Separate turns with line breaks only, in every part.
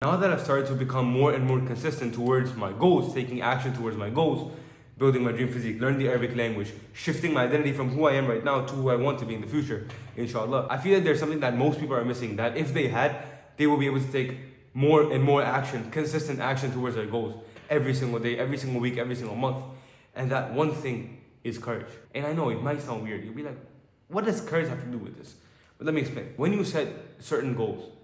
Now that I've started to become more and more consistent towards my goals, taking action towards my goals, building my dream physique, learning the Arabic language, shifting my identity from who I am right now to who I want to be in the future, inshallah. I feel that there's something that most people are missing, that if they had, they will be able to take more and more action, consistent action towards their goals every single day, every single week, every single month. And that one thing is courage. And I know it might sound weird. You'll be like, what does courage have to do with this? But let me explain. When you set certain goals,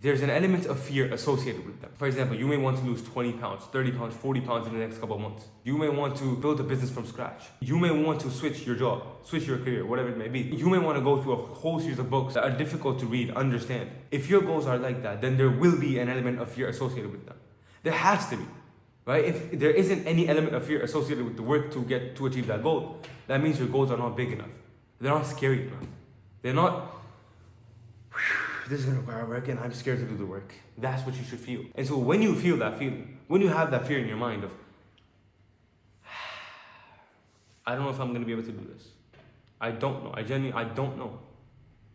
there's an element of fear associated with them. For example, you may want to lose 20 pounds, 30 pounds, 40 pounds in the next couple of months. You may want to build a business from scratch. You may want to switch your job, switch your career, whatever it may be. You may want to go through a whole series of books that are difficult to read, understand. If your goals are like that, then there will be an element of fear associated with them. There has to be, right? If there isn't any element of fear associated with the work to achieve that goal, that means your goals are not big enough. They're not scary enough. They're not, this is gonna require work and I'm scared to do the work. That's what you should feel. And so when you feel that feeling, when you have that fear in your mind of, I don't know if I'm gonna be able to do this. I don't know. I don't know.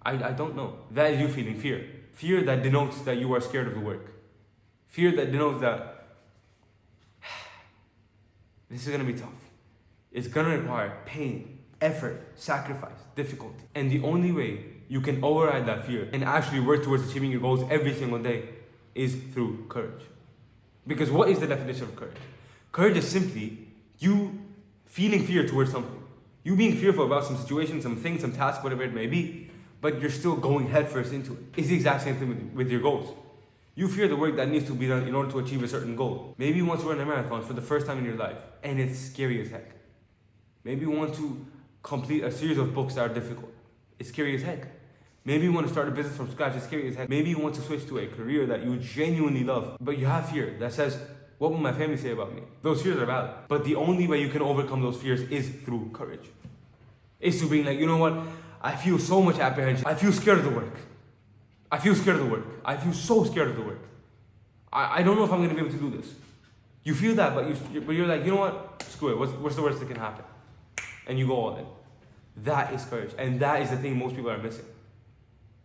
I don't know. That is you feeling fear. Fear that denotes that you are scared of the work. Fear that denotes that this is gonna be tough. It's gonna require pain, effort, sacrifice, difficulty. And the only way you can override that fear and actually work towards achieving your goals every single day is through courage. Because what is the definition of courage? Courage is simply you feeling fear towards something. You being fearful about some situation, some thing, some task, whatever it may be, but you're still going headfirst into it. It's the exact same thing with your goals. You fear the work that needs to be done in order to achieve a certain goal. Maybe you want to run a marathon for the first time in your life, and it's scary as heck. Maybe you want to complete a series of books that are difficult. It's scary as heck. Maybe you want to start a business from scratch. It's scary as heck. Maybe you want to switch to a career that you genuinely love, but you have fear that says, what will my family say about me? Those fears are valid. But the only way you can overcome those fears is through courage. It's to being like, you know what? I feel so much apprehension. I feel scared of the work. I feel scared of the work. I feel so scared of the work. I don't know if I'm going to be able to do this. You feel that, but you're like, you know what? Screw it. What's the worst that can happen? And you go all in. That is courage. And that is the thing most people are missing.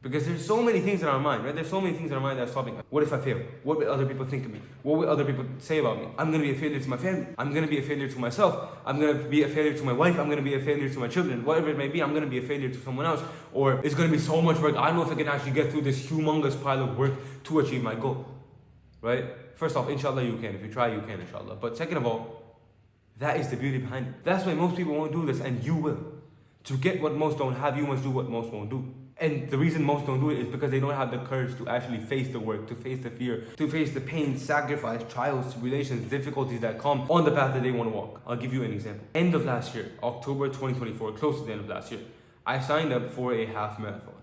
Because there's so many things in our mind, right? There's so many things in our mind that are stopping us. What if I fail? What will other people think of me? What will other people say about me? I'm going to be a failure to my family. I'm going to be a failure to myself. I'm going to be a failure to my wife. I'm going to be a failure to my children. Whatever it may be, I'm going to be a failure to someone else. Or it's going to be so much work. I don't know if I can actually get through this humongous pile of work to achieve my goal, right? First off, inshallah you can. If you try, you can, inshallah. But second of all, that is the beauty behind it. That's why most people won't do this, and you will. To get what most don't have, you must do what most won't do. And the reason most don't do it is because they don't have the courage to actually face the work, to face the fear, to face the pain, sacrifice, trials, tribulations, difficulties that come on the path that they want to walk. I'll give you an example. End of last year, October 2024, close to the end of last year, I signed up for a half marathon.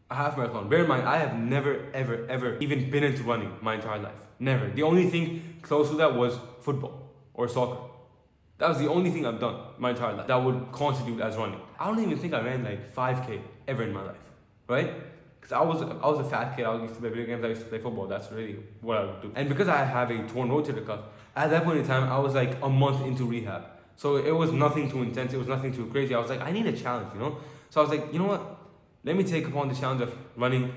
A half marathon. Bear in mind, I have never, ever even been into running my entire life. Never. The only thing close to that was football or soccer. That was the only thing I've done my entire life that would constitute as running. I don't even think I ran like 5K ever in my life, right? Because I was a fat kid. I used to play video games. I used to play football. That's really what I would do. And because I have a torn rotator cuff, at that point in time, I was like a month into rehab. So it was nothing too intense. It was nothing too crazy. I was like, I need a challenge, you know? So I was like, you know what? Let me take upon the challenge of running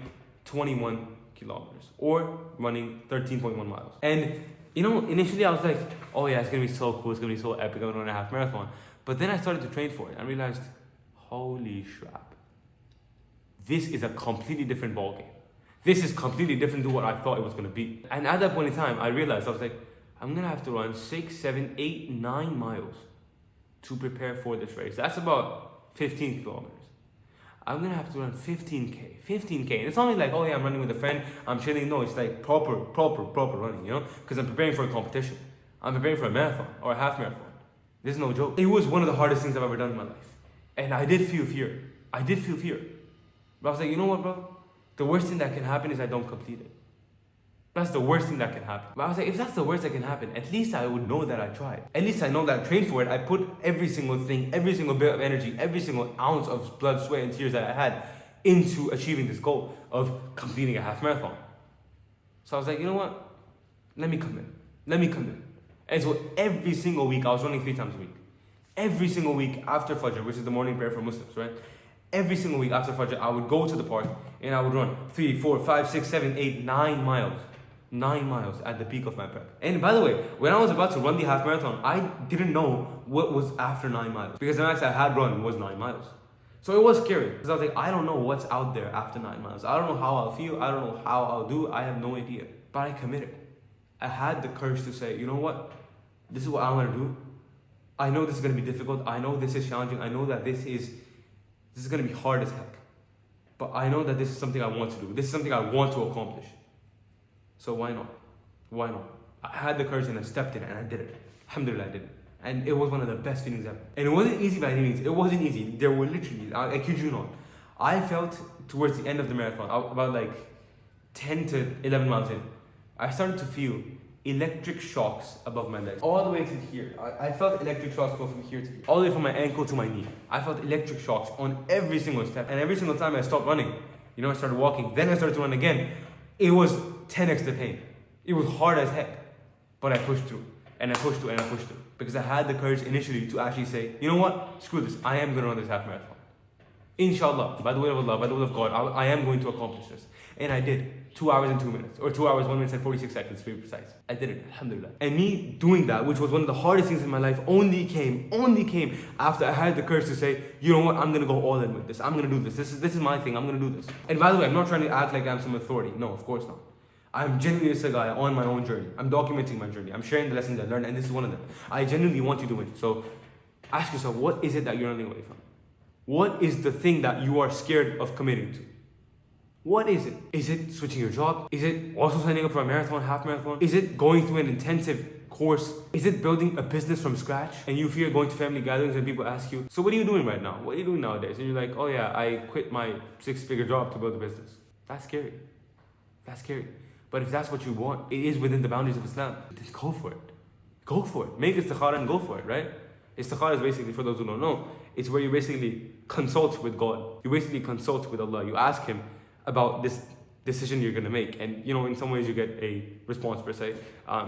21 kilometers or running 13.1 miles. And you know, initially I was like, oh yeah, it's gonna be so cool, it's gonna be so epic, I'm gonna run a half marathon. But then I started to train for it and I realized, holy crap. This is a completely different ballgame. This is completely different to what I thought it was gonna be. And at that point in time, I realized, I was like, I'm gonna have to run 6, 7, 8, 9 miles to prepare for this race. That's about 15 kilometers. I'm gonna have to run 15K. 15K. And it's not only like, oh yeah, I'm running with a friend, I'm chilling. No, it's like proper running, you know? Because I'm preparing for a competition. I'm preparing for a marathon or a half marathon. This is no joke. It was one of the hardest things I've ever done in my life. And I did feel fear. But I was like, you know what, bro? The worst thing that can happen is I don't complete it. That's the worst thing that can happen. But I was like, if that's the worst that can happen, at least I would know that I tried. At least I know that I trained for it. I put every single thing, every single bit of energy, every single ounce of blood, sweat, and tears that I had into achieving this goal of completing a half marathon. So I was like, you know what? Let me come in. And so every single week, I was running 3 times a week. Every single week after Fajr, which is the morning prayer for Muslims, right? Every single week after Fajr, I would go to the park and I would run 3, 4, 5, 6, 7, 8, 9 miles. 9 miles at the peak of my prep. And by the way, when I was about to run the half marathon, I didn't know what was after 9 miles because the max I had run was 9 miles. So it was scary because I was like, I don't know what's out there after 9 miles. I don't know how I'll feel. I don't know how I'll do. I have no idea. But I committed. I had the courage to say, you know what? This is what I want to do. I know this is going to be difficult. I know this is challenging. I know that this is going to be hard as heck. But I know that this is something I want to do. This is something I want to accomplish. So why not? Why not? I had the courage and I stepped in and I did it. Alhamdulillah, I did it. And it was one of the best feelings ever. And it wasn't easy by any means. It wasn't easy. There were literally, I kid you not, I felt towards the end of the marathon, about like 10 to 11 miles in, I started to feel electric shocks above my legs. All the way to here. I felt electric shocks go from here to here. All the way from my ankle to my knee. I felt electric shocks on every single step. And every single time I stopped running, I started walking. Then I started to run again. It was 10x the pain. It was hard as heck. But I pushed through. And I pushed through and I pushed through. Because I had the courage initially to actually say, you know what? Screw this. I am going to run this half marathon. Inshallah, by the will of Allah, by the will of God, I am going to accomplish this. And I did. 2 hours and 2 minutes. Or 2 hours, 1 minute and 46 seconds to be precise. I did it, alhamdulillah. And me doing that, which was one of the hardest things in my life, only came after I had the courage to say, you know what, I'm going to go all in with this. I'm going to do this. This is my thing. I'm going to do this. And by the way, I'm not trying to act like I'm some authority. No, of course not. I'm genuinely just a guy on my own journey. I'm documenting my journey. I'm sharing the lessons I learned, and this is one of them. I genuinely want you to win. So ask yourself, what is it that you're running away from? What is the thing that you are scared of committing to? What is it? Is it switching your job? Is it also signing up for a marathon, half marathon? Is it going through an intensive course? Is it building a business from scratch? And you fear going to family gatherings and people ask you, so what are you doing right now? What are you doing nowadays? And you're like, oh yeah, I quit my 6-figure job to build a business. That's scary. That's scary. But if that's what you want, it is within the boundaries of Islam. Then go for it. Go for it. Make istikhara and go for it, right? Istikhara is basically, for those who don't know, it's where you basically consult with God. You basically consult with Allah. You ask Him about this decision you're going to make. And, in some ways you get a response per se.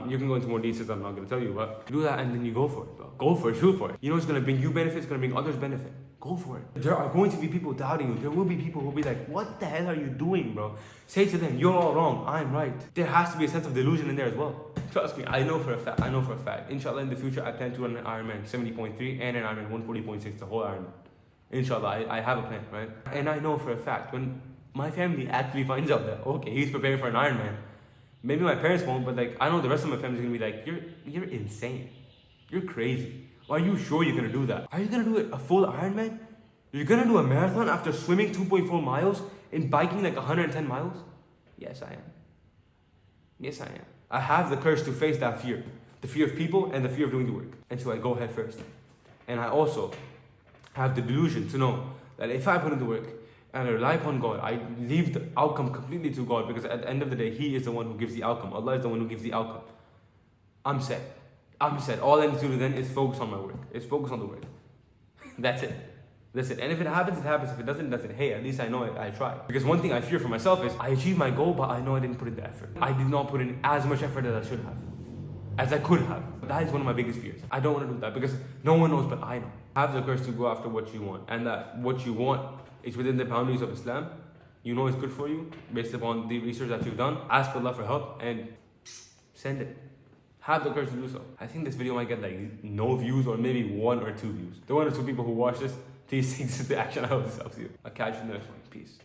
You can go into more details I'm not going to tell you, but do that and then you go for it, bro. Go for it. Shoot for it. It's going to bring you benefit. It's going to bring others benefit. Go for it. There are going to be people doubting you. There will be people who will be like, what the hell are you doing, bro? Say to them, you're all wrong. I'm right. There has to be a sense of delusion in there as well. Trust me, I know for a fact. Inshallah, in the future, I plan to run an Ironman 70.3 and an Ironman 140.6, the whole Ironman. Inshallah, I have a plan, right? And I know for a fact, when my family actually finds out that, okay, he's preparing for an Ironman, maybe my parents won't, but I know the rest of my family's gonna be like, you're insane. You're crazy. Are you sure you're gonna do that? Are you gonna do a full Ironman? You're gonna do a marathon after swimming 2.4 miles and biking 110 miles? Yes, I am. Yes, I am. I have the courage to face that fear. The fear of people and the fear of doing the work. And so I go head first. And I also have the delusion to know that if I put in the work and I rely upon God, I leave the outcome completely to God, because at the end of the day, He is the one who gives the outcome. Allah is the one who gives the outcome. I'm set. All I need to do then is focus on my work. It's focus on the work. That's it. That's it. And if it happens, it happens. If it doesn't, it doesn't. Hey, at least I know I tried. Because one thing I fear for myself is I achieved my goal, but I know I didn't put in the effort. I did not put in as much effort as I should have. As I could have. That is one of my biggest fears. I don't want to do that because no one knows, but I know. Have the courage to go after what you want. And that what you want is within the boundaries of Islam. You know it's good for you based upon the research that you've done. Ask Allah for help and send it. Have the courage to do so. I think this video might get no views or maybe 1 or 2 views. The 1 or 2 people who watch this, please take this into action. I hope this helps you. I'll catch you in the next one. Peace.